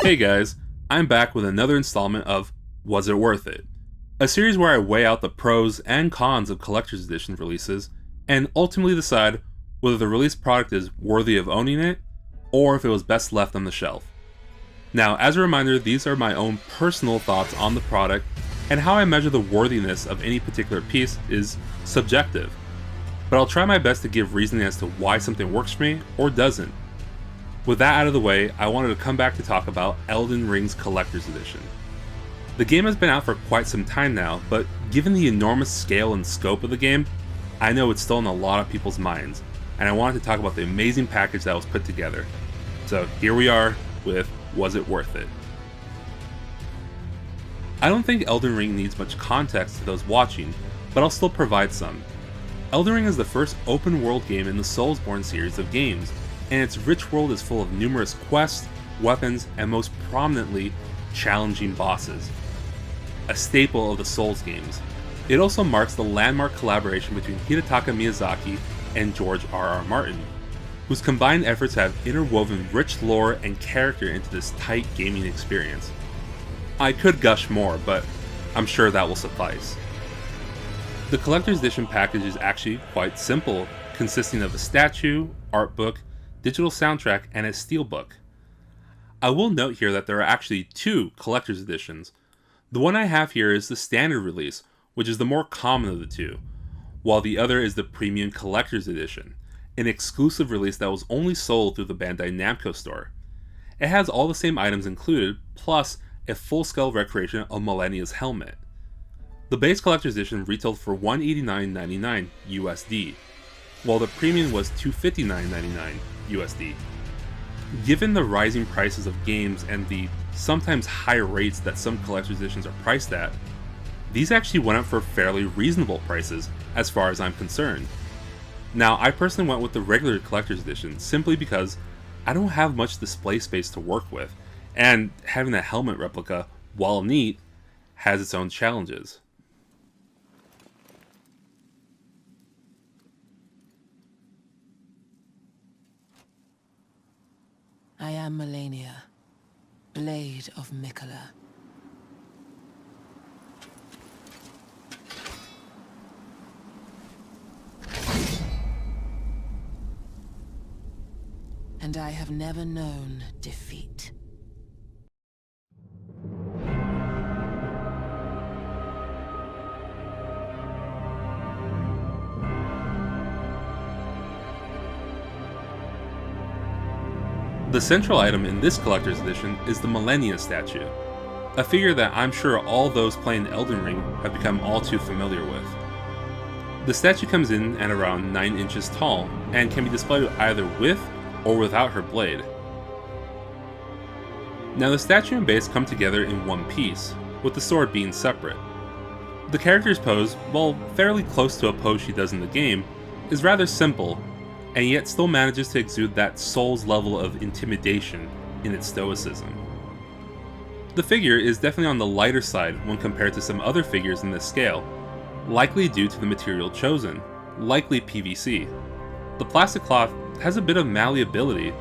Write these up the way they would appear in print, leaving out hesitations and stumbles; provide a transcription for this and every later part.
Hey guys, I'm back with another installment of Was It Worth It? A series where I weigh out the pros and cons of collector's edition releases and ultimately decide whether the released product is worthy of owning it or if it was best left on the shelf. Now, as a reminder, these are my own personal thoughts on the product, and how I measure the worthiness of any particular piece is subjective. But I'll try my best to give reasoning as to why something works for me or doesn't. With that out of the way, I wanted to come back to talk about Elden Ring's Collector's Edition. The game has been out for quite some time now, but given the enormous scale and scope of the game, I know it's still in a lot of people's minds, and I wanted to talk about the amazing package that was put together. So here we are with Was It Worth It? I don't think Elden Ring needs much context to those watching, but I'll still provide some. Elden Ring is the first open world game in the Soulsborne series of games, and its rich world is full of numerous quests, weapons, and most prominently, challenging bosses. A staple of the Souls games. It also marks the landmark collaboration between Hidetaka Miyazaki and George R.R. Martin, whose combined efforts have interwoven rich lore and character into this tight gaming experience. I could gush more, but I'm sure that will suffice. The Collector's Edition package is actually quite simple, consisting of a statue, art book, digital soundtrack, and a steelbook. I will note here that there are actually two Collector's Editions. The one I have here is the standard release, which is the more common of the two, while the other is the Premium Collector's Edition, an exclusive release that was only sold through the Bandai Namco store. It has all the same items included, plus a full-scale recreation of Malenia's helmet. The base Collector's Edition retailed for $189.99 USD, while the Premium was $259.99 USD. Given the rising prices of games and the sometimes high rates that some collector's editions are priced at, these actually went up for fairly reasonable prices as far as I'm concerned. Now, I personally went with the regular collector's edition simply because I don't have much display space to work with, and having a helmet replica, while neat, has its own challenges. I am Malenia, Blade of Mikola. And I have never known defeat. The central item in this collector's edition is the Malenia statue, a figure that I'm sure all those playing Elden Ring have become all too familiar with. The statue comes in at around 9 inches tall and can be displayed either with or without her blade. Now, the statue and base come together in one piece, with the sword being separate. The character's pose, while fairly close to a pose she does in the game, is rather simple, and yet still manages to exude that Souls level of intimidation in its stoicism. The figure is definitely on the lighter side when compared to some other figures in this scale, likely due to the material chosen, likely PVC. The plastic cloth has a bit of malleability,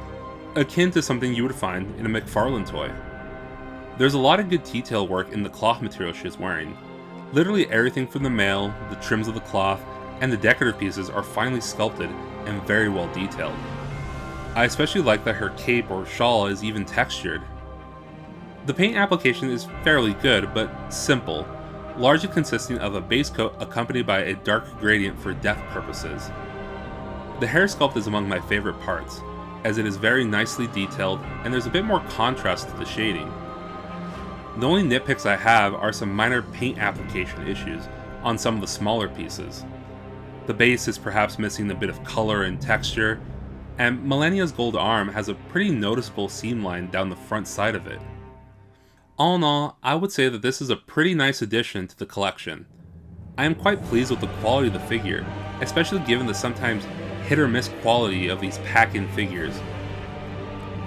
akin to something you would find in a McFarlane toy. There's a lot of good detail work in the cloth material she is wearing. Literally everything from the mail, the trims of the cloth, and the decorative pieces are finely sculpted and very well detailed. I especially like that her cape or shawl is even textured. The paint application is fairly good, but simple, largely consisting of a base coat accompanied by a dark gradient for depth purposes. The hair sculpt is among my favorite parts, as it is very nicely detailed and there's a bit more contrast to the shading. The only nitpicks I have are some minor paint application issues on some of the smaller pieces. The base is perhaps missing a bit of color and texture, and Malenia's gold arm has a pretty noticeable seam line down the front side of it. All in all, I would say that this is a pretty nice addition to the collection. I am quite pleased with the quality of the figure, especially given the sometimes hit or miss quality of these pack-in figures.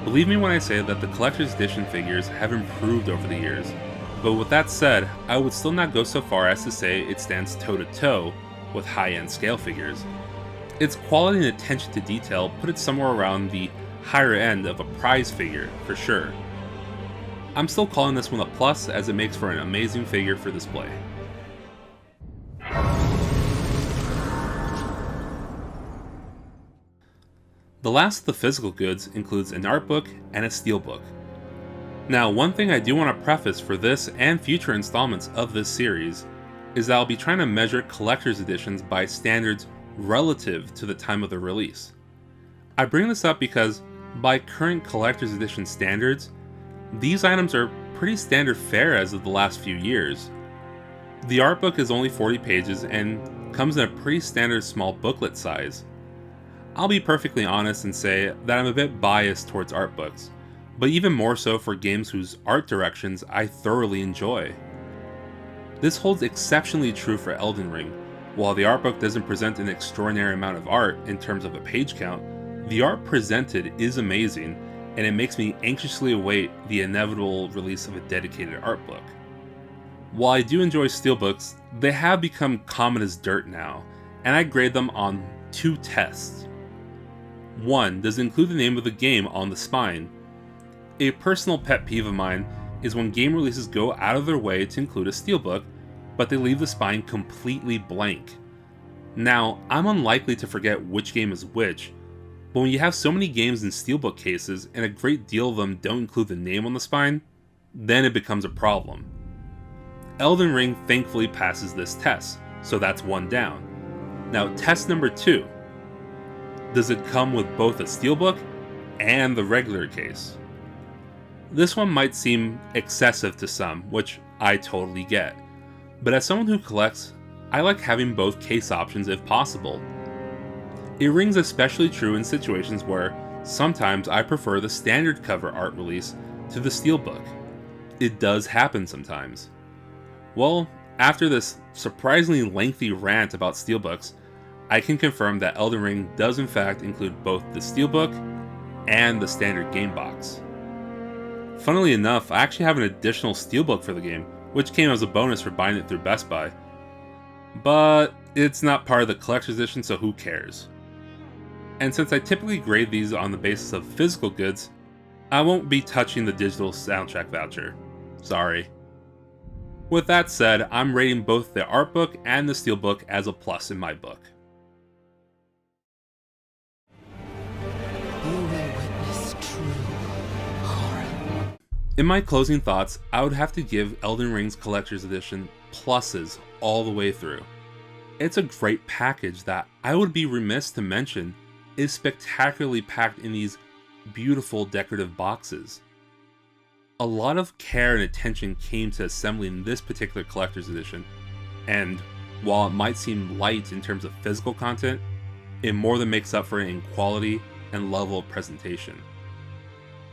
Believe me when I say that the collector's edition figures have improved over the years, but with that said, I would still not go so far as to say it stands toe-to-toe with high-end scale figures. Its quality and attention to detail put it somewhere around the higher end of a prize figure, for sure. I'm still calling this one a plus as it makes for an amazing figure for display. The last of the physical goods includes an art book and a steelbook. Now, one thing I do want to preface for this and future installments of this series is that I'll be trying to measure collector's editions by standards relative to the time of the release. I bring this up because, by current collector's edition standards, these items are pretty standard fare as of the last few years. The art book is only 40 pages and comes in a pretty standard small booklet size. I'll be perfectly honest and say that I'm a bit biased towards art books, but even more so for games whose art directions I thoroughly enjoy. This holds exceptionally true for Elden Ring. While the art book doesn't present an extraordinary amount of art in terms of a page count, the art presented is amazing, and it makes me anxiously await the inevitable release of a dedicated art book. While I do enjoy steelbooks, they have become common as dirt now, and I grade them on 2 tests. 1. Does it include the name of the game on the spine? A personal pet peeve of mine is when game releases go out of their way to include a steelbook, but they leave the spine completely blank. Now, I'm unlikely to forget which game is which, but when you have so many games in steelbook cases and a great deal of them don't include the name on the spine, then it becomes a problem. Elden Ring thankfully passes this test, so that's 1 down. Now, test number 2. Does it come with both a steelbook and the regular case? This one might seem excessive to some, which I totally get, but as someone who collects, I like having both case options if possible. It rings especially true in situations where sometimes I prefer the standard cover art release to the steelbook. It does happen sometimes. Well, after this surprisingly lengthy rant about steelbooks, I can confirm that Elden Ring does in fact include both the steelbook and the standard game box. Funnily enough, I actually have an additional steelbook for the game, which came as a bonus for buying it through Best Buy. But it's not part of the collector's edition, so who cares? And since I typically grade these on the basis of physical goods, I won't be touching the digital soundtrack voucher. Sorry. With that said, I'm rating both the art book and the steelbook as a plus in my book. You will witness true horror. In my closing thoughts, I would have to give Elden Ring's Collector's Edition pluses all the way through. It's a great package that I would be remiss to mention is spectacularly packed in these beautiful decorative boxes. A lot of care and attention came to assembling this particular collector's edition, and while it might seem light in terms of physical content, it more than makes up for it in quality and level of presentation.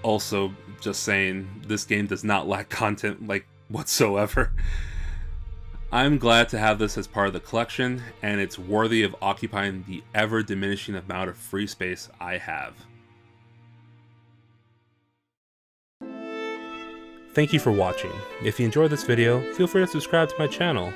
Also, just saying, this game does not lack content like whatsoever. I'm glad to have this as part of the collection, and it's worthy of occupying the ever-diminishing amount of free space I have. Thank you for watching. If you enjoyed this video, feel free to subscribe to my channel.